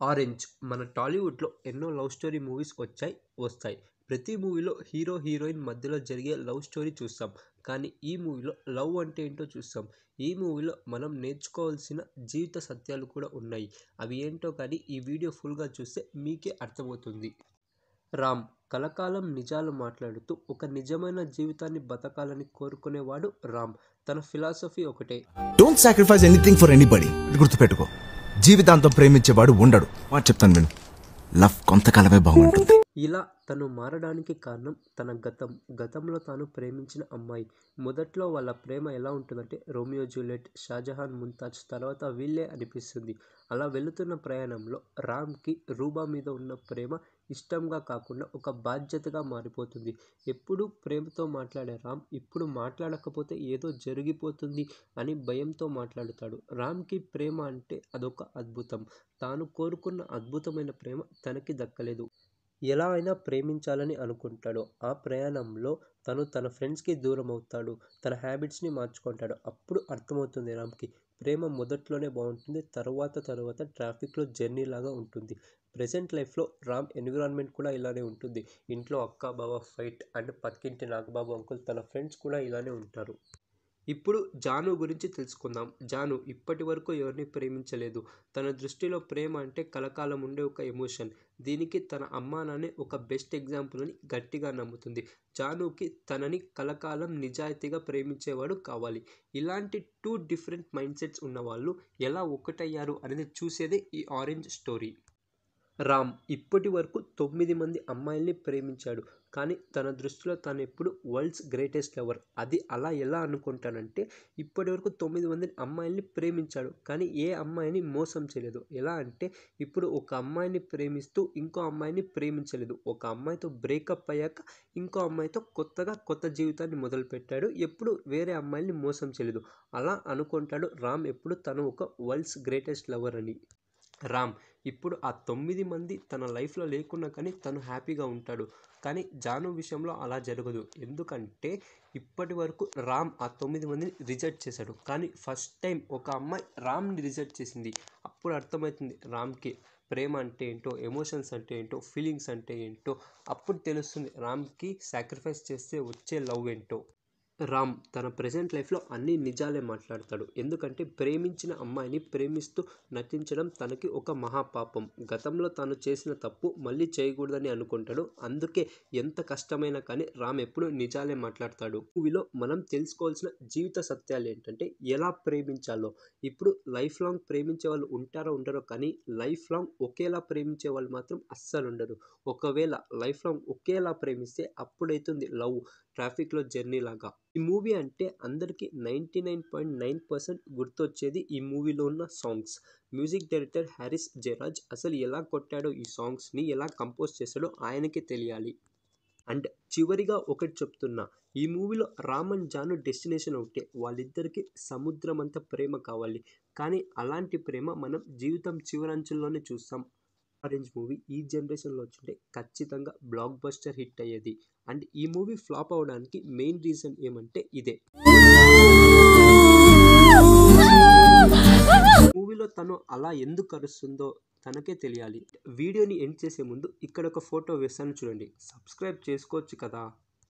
Orange మన టాలీవుడ్లో ఎన్నో లవ్ స్టోరీ మూవీస్ వస్తాయి. ప్రతి మూవీలో హీరో హీరోయిన్ మధ్యలో జరిగే లవ్ స్టోరీ చూస్తాం. కానీ ఈ మూవీలో లవ్ అంటే ఏంటో చూస్తాం. ఈ మూవీలో మనం నేర్చుకోవాల్సిన జీవిత సత్యాలు కూడా ఉన్నాయి. అవి ఏంటో కానీ ఈ వీడియో ఫుల్గా చూస్తే మీకే అర్థమవుతుంది. రామ్ కలకాలం నిజాలు మాట్లాడుతూ ఒక నిజమైన జీవితాన్ని బతకాలని కోరుకునేవాడు రామ్. తన ఫిలాసఫీ ఒకటే, don't sacrifice anything for anybody. గుర్తుపెట్టుకో, జీవితాంతం ప్రేమించేవాడు ఉండడు. మాట చెప్తాను విను, లవ్ కొంతకాలమే బాగుంటుంది. ఇలా తను మారడానికి కారణం తన గతంలో తాను ప్రేమించిన అమ్మాయి. మొదట్లో వాళ్ళ ప్రేమ ఎలా ఉంటుందంటే రోమియో జూలియట్, షాజహాన్ ముంతాజ్, తర్వాత వీళ్ళే అనిపిస్తుంది. అలా వెళుతున్న ప్రయాణంలో రామ్కి రూబా మీద ఉన్న ప్రేమ ఇష్టంగా కాకుండా ఒక బాధ్యతగా మారిపోతుంది. ఎప్పుడూ ప్రేమతో మాట్లాడే రామ్ ఇప్పుడు మాట్లాడకపోతే ఏదో జరిగిపోతుంది అని భయంతో మాట్లాడుతాడు. రామ్కి ప్రేమ అంటే అదొక అద్భుతం. తాను కోరుకున్న అద్భుతమైన ప్రేమ తనకి దక్కలేదు. ఎలా అయినా ప్రేమించాలని అనుకుంటాడు. ఆ ప్రయాణంలో తను తన ఫ్రెండ్స్కి దూరం అవుతాడు. తన హ్యాబిట్స్ని మార్చుకుంటాడు. అప్పుడు అర్థమవుతుంది రామ్కి, ప్రేమ మొదట్లోనే బాగుంటుంది, తర్వాత ట్రాఫిక్లో జర్నీ లాగా ఉంటుంది. ప్రెసెంట్ లైఫ్లో రామ్ ఎన్విరాన్మెంట్ కూడా ఇలానే ఉంటుంది. ఇంట్లో అక్క బావ ఫైట్ అండ్ పక్కింటి నాగబాబు అంకుల్ తన ఫ్రెండ్స్ కూడా ఇలానే ఉంటారు. ఇప్పుడు జాను గురించి తెలుసుకుందాం. జాను ఇప్పటి వరకు ఎవరిని ప్రేమించలేదు. తన దృష్టిలో ప్రేమ అంటే కలకాలం ఉండే ఒక ఎమోషన్. దీనికి తన అమ్మా నాన్నే ఒక బెస్ట్ ఎగ్జాంపుల్ అని గట్టిగా నమ్ముతుంది. జానుకి తనని కలకాలం నిజాయితీగా ప్రేమించేవాడు కావాలి. ఇలాంటి 2 డిఫరెంట్ మైండ్ సెట్స్ ఉన్నవాళ్ళు ఎలా ఒకటయ్యారు అనేది చూసేదే ఈ ఆరెంజ్ స్టోరీ. రామ్ ఇప్పటి వరకు 9 మంది అమ్మాయిల్ని ప్రేమించాడు. కానీ తన దృష్టిలో తాను ఎప్పుడు వరల్డ్స్ గ్రేటెస్ట్ లవర్. అది అలా ఎలా అనుకుంటానంటే, ఇప్పటి వరకు 9 మంది అమ్మాయిల్ని ప్రేమించాడు. కానీ ఏ అమ్మాయిని మోసం చేయలేదు. ఎలా అంటే, ఇప్పుడు ఒక అమ్మాయిని ప్రేమిస్తూ ఇంకో అమ్మాయిని ప్రేమించలేదు. ఒక అమ్మాయితో బ్రేకప్ అయ్యాక ఇంకో అమ్మాయితో కొత్త జీవితాన్ని మొదలుపెట్టాడు. ఎప్పుడు వేరే అమ్మాయిల్ని మోసం చేయలేదు. అలా అనుకుంటాడు రామ్ ఎప్పుడు తను ఒక వరల్డ్స్ గ్రేటెస్ట్ లవర్ అని. రామ్ ఇప్పుడు ఆ 9 మంది తన లైఫ్లో లేకున్నా కానీ తను హ్యాపీగా ఉంటాడు. కానీ జాను విషయంలో అలా జరగదు. ఎందుకంటే ఇప్పటి వరకు రామ్ ఆ 9 మందిని రిజెక్ట్ చేశాడు. కానీ ఫస్ట్ టైం ఒక అమ్మాయి రామ్ని రిజెక్ట్ చేసింది. అప్పుడు అర్థమవుతుంది రామ్కి ప్రేమ అంటే ఏంటో, ఎమోషన్స్ అంటే ఏంటో, ఫీలింగ్స్ అంటే ఏంటో. అప్పుడు తెలుస్తుంది రామ్కి సాక్రిఫైస్ చేస్తే వచ్చే లవ్ ఏంటో. రామ్ తన ప్రెజెంట్ లైఫ్లో అన్ని నిజాలే మాట్లాడతాడు. ఎందుకంటే ప్రేమించిన అమ్మాయిని ప్రేమిస్తూ నటించడం తనకి ఒక మహాపాపం. గతంలో తాను చేసిన తప్పు మళ్ళీ చేయకూడదని అనుకుంటాడు. అందుకే ఎంత కష్టమైనా కానీ రామ్ ఎప్పుడు నిజాలే మాట్లాడతాడు. మూవీలో మనం తెలుసుకోవాల్సిన జీవిత సత్యాలు ఏంటంటే ఎలా ప్రేమించాలో. ఇప్పుడు లైఫ్ లాంగ్ ప్రేమించే వాళ్ళు ఉంటారో ఉండరో కానీ లైఫ్ లాంగ్ ఒకేలా ప్రేమించే వాళ్ళు మాత్రం అస్సలు ఉండరు. ఒకవేళ లైఫ్ లాంగ్ ఒకేలా ప్రేమిస్తే అప్పుడైతుంది లవ్ ట్రాఫిక్లో జర్నీ లాగా. ఈ మూవీ అంటే అందరికీ 99.9% గుర్తొచ్చేది ఈ మూవీలో ఉన్న songs. Music director Harris Jayaraj అసలు ఎలా కొట్టాడో, ఈ సాంగ్స్ని ఎలా కంపోజ్ చేశాడో ఆయనకే తెలియాలి. అండ్ చివరిగా ఒకటి చెప్తున్నా, ఈ మూవీలో రామ్ అండ్ జాను డెస్టినేషన్ ఒకటే. వాళ్ళిద్దరికీ సముద్రం అంత ప్రేమ కావాలి. కానీ అలాంటి ప్రేమ మనం జీవితం చివరంచుల్లోనే చూస్తాం. ఆరెంజ్ మూవీ ఈ జనరేషన్లో వచ్చింటే ఖచ్చితంగా బ్లాక్ బస్టర్ హిట్ అయ్యేది. అండ్ ఈ మూవీ ఫ్లాప్ అవడానికి మెయిన్ రీజన్ ఏమంటే ఇదే. మూవీలో తను అలా ఎందుకు అరుస్తుందో తనకే తెలియాలి. వీడియోని ఎండ్ చేసే ముందు ఇక్కడ ఒక ఫోటో వేస్తాను చూడండి. సబ్స్క్రైబ్ చేసుకోవచ్చు కదా.